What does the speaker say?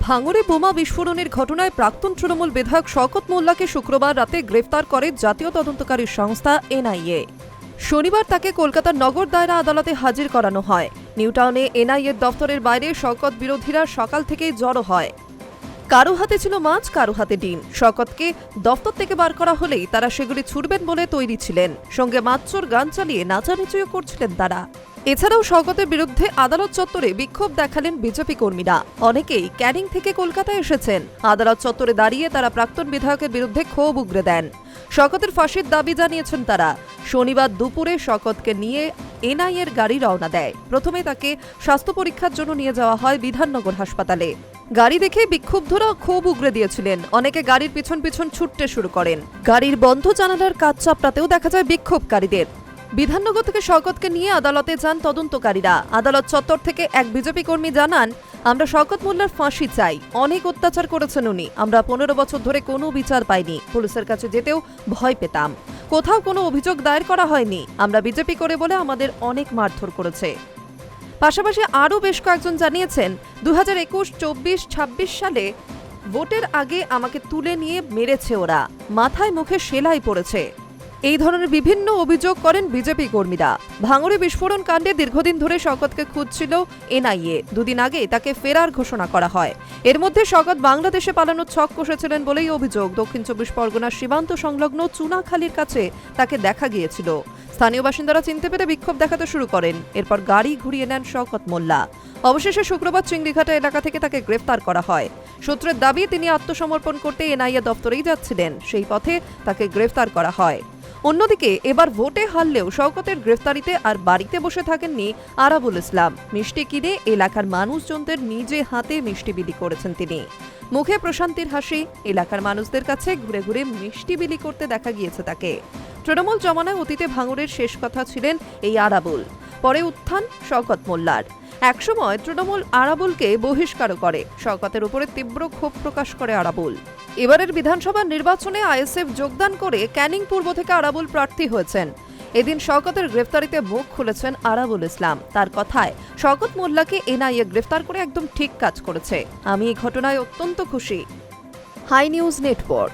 ভাঙড়ে বোমা বিস্ফোরণের ঘটনায় প্রাক্তন তৃণমূল বিধায়ক শওকত মোল্লাকে শুক্রবার রাতে গ্রেফতার করে জাতীয় তদন্তকারী সংস্থা এনআইএ। শনিবার তাকে কলকাতার নগর দায়রা আদালতে হাজির করানো হয়। নিউটাউনে এনআইএর দফতরের বাইরে শওকত বিরোধীরা সকাল থেকেই জড়ো হয়। কারো হাতে ছিল মাছ, কারো হাতে ডিম। শওকতকে দফতর থেকে বার করা হলেই তারা সেগুলি ছুড়বেন বলে তৈরি ছিলেন। সঙ্গে মাতচোর গান চালিয়ে নাচানাচিও করছিলেন তারা। এছাড়াও শওকতের বিরুদ্ধে আদালত চত্বরে বিক্ষোভ দেখালেন বিজেপি কর্মীরা। অনেকেই ক্যানিং থেকে কলকাতায় এসেছেন। আদালত চত্বরে দাঁড়িয়ে তারা প্রাক্তন বিধায়কের বিরুদ্ধে ক্ষোভ উগরে দেন। শওকতের ফাঁসির দাবি জানিয়েছেন তারা। শনিবার দুপুরে শওকতকে নিয়ে এনআইএর গাড়ি রওনা দেয়। প্রথমে তাকে স্বাস্থ্য পরীক্ষার জন্য নিয়ে যাওয়া হয় বিধাননগর হাসপাতালে। গাড়ি দেখে বিক্ষুব্ধরা ক্ষোভ উগরে দিয়েছিলেন। অনেকে গাড়ির পিছন পিছন ছুটতে শুরু করেন। গাড়ির বন্ধ জানালার কাচ চাপড়াতেও দেখা যায় বিক্ষোভকারীদের। বিধাননগর থেকে শওকতকে নিয়ে আদালতে যান তদন্তকারীরা। আদালত চত্বর থেকে এক বিজেপি কর্মী জানান, আমরা শওকত মোল্লার ফাঁসি চাই। অনেক অত্যাচার করেছেন উনি। আমরা 15 বছর ধরে কোনো বিচার পাইনি। পুলিশের কাছে যেতেও ভয় পেতাম। কোথাও কোনো অভিযোগ দায়ের করা হয়নি। আমরা বিজেপি করে বলে আমাদের অনেক মারধর করেছে। পাশাপাশি আরও বেশ কয়েকজন জানিয়েছেন, 2021, 24, 26 সালে ভোটের আগে আমাকে তুলে নিয়ে মেরেছে ওরা। মাথায় মুখে সেলাই পড়েছে। এই ধরনের বিভিন্ন অভিযোগ করেন বিজেপি কর্মীরা। ভাঙড়ে বিস্ফোরণ কাণ্ডে দীর্ঘদিন ধরে শওকতকে খুঁজছিল এনআইএ। দুদিন আগে তাকে ফেরার ঘোষণা করা হয়। এর মধ্যে শওকত বাংলাদেশে পালানোর ছক কষেছিলেন বলেই অভিযোগ। দক্ষিণ 24 পরগনার সীমান্ত সংলগ্ন চুনাখালীর কাছে তাকে দেখা গিয়েছিল। স্থানীয় বাসিন্দারা চিনতে পেরে বিক্ষোভ দেখাতে শুরু করেন। এরপর গাড়ি ঘুরিয়ে নেন শওকত মোল্লা। অবশেষে শুক্রবার চিংড়িঘাটা এলাকা থেকে তাকে গ্রেফতার করা হয়। সূত্রের দাবি, তিনি আত্মসমর্পণ করতে এনআইএ দফতরেই যাচ্ছিলেন। সেই পথে তাকে গ্রেফতার করা হয়। অন্যদিকে এবার ভোটে হারলেও শওকতের গ্রেফতারিতে আর বাড়িতে বসে থাকেননি আরাবুল ইসলাম। মিষ্টি কিনে এলাকার মানুষজনদের নিজে হাতে মিষ্টি বিলি করেছেন তিনি। মুখে প্রশান্তির হাসি। এলাকার মানুষদের কাছে ঘুরে ঘুরে মিষ্টি বিলি করতে দেখা গিয়েছে তাকে। তৃণমূল জমানায় অতীতে ভাঙড়ের শেষ কথা ছিলেন এই আরাবুল। পরে উত্থান শওকত মোল্লার। একসময় তৃণমূল আরাবুলকে বহিষ্কারও করে। শওকতের উপরে তীব্র ক্ষোভ প্রকাশ করে আরাবুল। এবারের বিধানসভা নির্বাচনে আইএসএফ যোগদান করে ক্যানিং পূর্ব থেকে আরাবুল প্রার্থী হয়েছেন। এদিন শওকতের গ্রেফতারিতে মুখ খুলেছেন আরাবুল ইসলাম। তার কথায়, শওকত মোল্লাকে এনআইএ গ্রেফতার করে একদম ঠিক কাজ করেছে। আমি এই ঘটনায় অত্যন্ত খুশি। Hi news network.